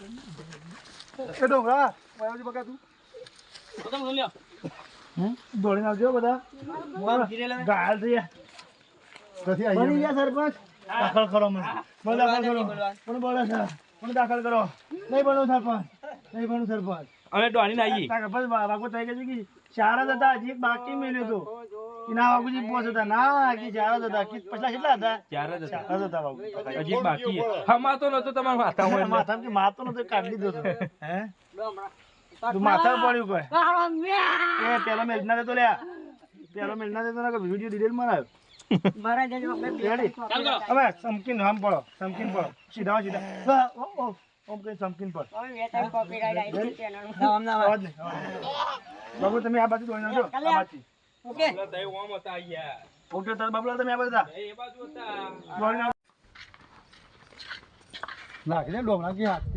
એ ડોંગરા વાયવજી બકા તું દોડીને આવજો બધા ગાળ થઈ ગયા સરપંચ દાખલ કરો મને દાખલ કરો મને બોલો સર મને દાખલ કરો નહીં બનો સરપંચ નહીં બનો સરપંચ અમે ડોણીને આવીએ બાપુ થઈ ગયું કે ચાર જ હતા હજી એક બાકી મેલ્યો તો ના બાપુજી પોચ હતા ના કે ચાર જ હતા પછલા કેટલા હતા ચાર જ હતા બાપુ હજી બાકી હમાતો નતો તમારા માથામાં માથા કે માતો નતો કાઢી દીધો તો હે તું માથા પડ્યું કોઈ એ પેલો મેલના દેતો લ્યા પેલો મેલના દેતો ને વિડિયો ડિટેલ માં આવ્યો હવે સમકીન નામ પડો સમકીન પડો સીધા સીધા ઓમ કે સમકીન પર બાબુ તમે આ બાજુ દોડી નાખો આ બાજુ ઓકે ઓકે તાર બાબલા તમે આ બાજુ દોડી નાખો નાખી દે ડોમણા કે હાથ